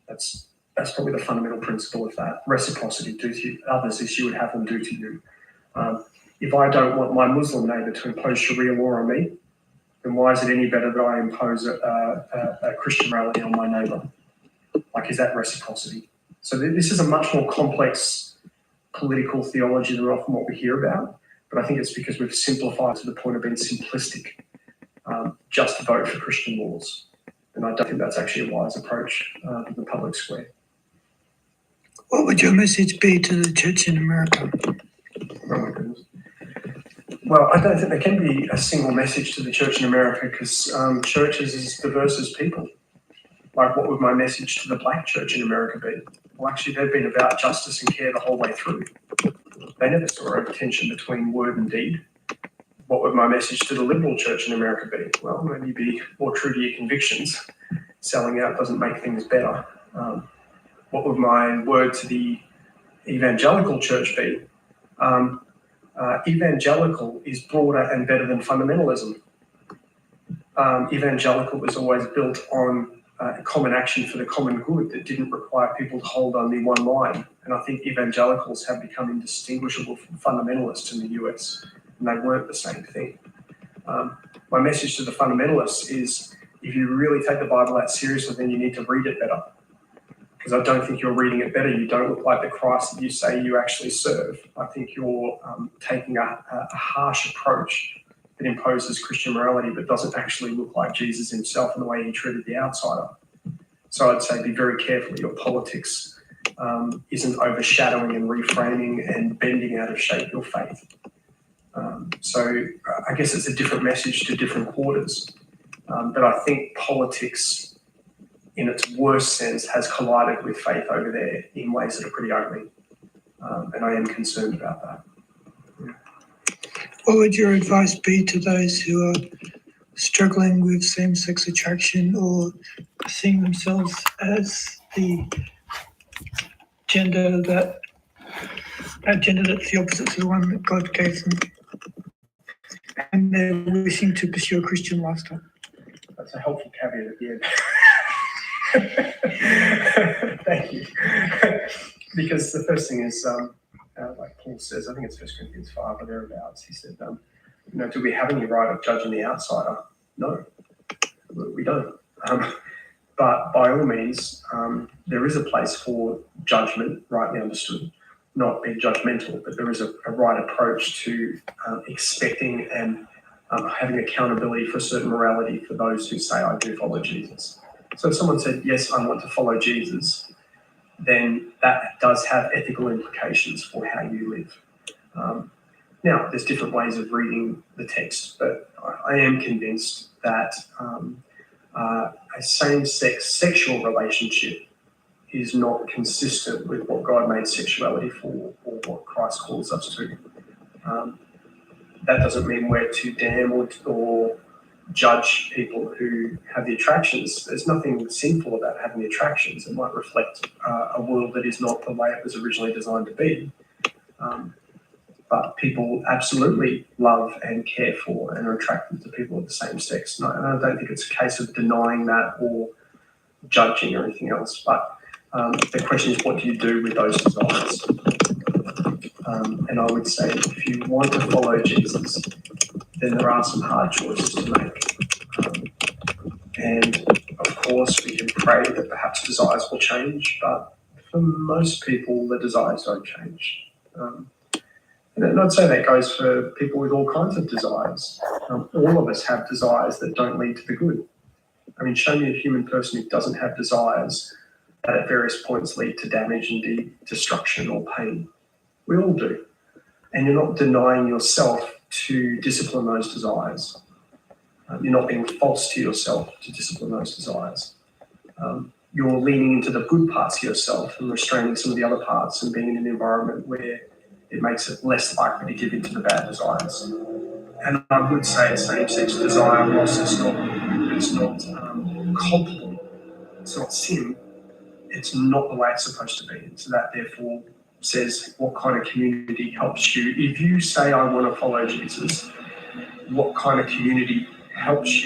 That's probably the fundamental principle of that. Reciprocity, do to others as you would have them do to you. If I don't want my Muslim neighbour to impose Sharia law on me, then why is it any better that I impose a Christian morality on my neighbour? Like, is that reciprocity? So this is a much more complex political theology than often what we hear about, but I think it's because we've simplified to the point of being simplistic. Just vote for Christian laws. And I don't think that's actually a wise approach in the public square. What would your message be to the church in America? Oh my goodness. Well, I don't think there can be a single message to the church in America because church is as diverse as people. Like, what would my message to the black church in America be? Well, actually, they've been about justice and care the whole way through. They never saw a tension between word and deed. What would my message to the liberal church in America be? Well, maybe be more true to your convictions. Selling out doesn't make things better. What would my word to the evangelical church be? Evangelical is broader and better than fundamentalism. Evangelical was always built on common action for the common good that didn't require people to hold only one line. And I think evangelicals have become indistinguishable from fundamentalists in the US, and they weren't the same thing. My message to the fundamentalists is, if you really take the Bible that seriously, then you need to read it better. Because I don't think you're reading it better. You don't look like the Christ that you say you actually serve. I think you're taking a harsh approach that imposes Christian morality but doesn't actually look like Jesus himself in the way he treated the outsider. So I'd say be very careful your politics isn't overshadowing and reframing and bending out of shape your faith. So I guess it's a different message to different quarters. But I think politics, in its worst sense, has collided with faith over there in ways that are pretty ugly. And I am concerned about that. Yeah. What would your advice be to those who are struggling with same-sex attraction or seeing themselves as the gender that's the opposite to the one that God gave them, and they're wishing to pursue a Christian lifestyle? That's a helpful caveat at the end. Thank you. Because the first thing is, like Paul says, I think it's 1 Corinthians 5 or thereabouts, he said, do we have any right of judging the outsider? No, we don't. But by all means, there is a place for judgment, rightly understood, not being judgmental, but there is a right approach to expecting and having accountability for a certain morality for those who say, I do follow Jesus. So if someone said, yes, I want to follow Jesus, then that does have ethical implications for how you live. Now, there's different ways of reading the text, but I am convinced that a same-sex sexual relationship is not consistent with what God made sexuality for or what Christ calls us to. That doesn't mean we're to damn or judge people who have the attractions. There's nothing sinful about having the attractions. It might reflect a world that is not the way it was originally designed to be. But people absolutely love and care for and are attracted to people of the same sex. And I don't think it's a case of denying that or judging or anything else. But the question is, what do you do with those desires? And I would say, if you want to follow Jesus, then there are some hard choices to make. And of course, we can pray that perhaps desires will change, but for most people, the desires don't change. And I'd say that goes for people with all kinds of desires. All of us have desires that don't lead to the good. I mean, show me a human person who doesn't have desires that at various points lead to damage and destruction or pain. We all do. And you're not denying yourself to discipline those desires. You're not being false to yourself to discipline those desires. You're leaning into the good parts of yourself and restraining some of the other parts and being in an environment where it makes it less likely to give into the bad desires. And I would say same-sex desire, whilst it's not culpable, it's not sin, it's not the way it's supposed to be. And so that therefore says what kind of community helps you. If you say, I want to follow Jesus, what kind of community helps you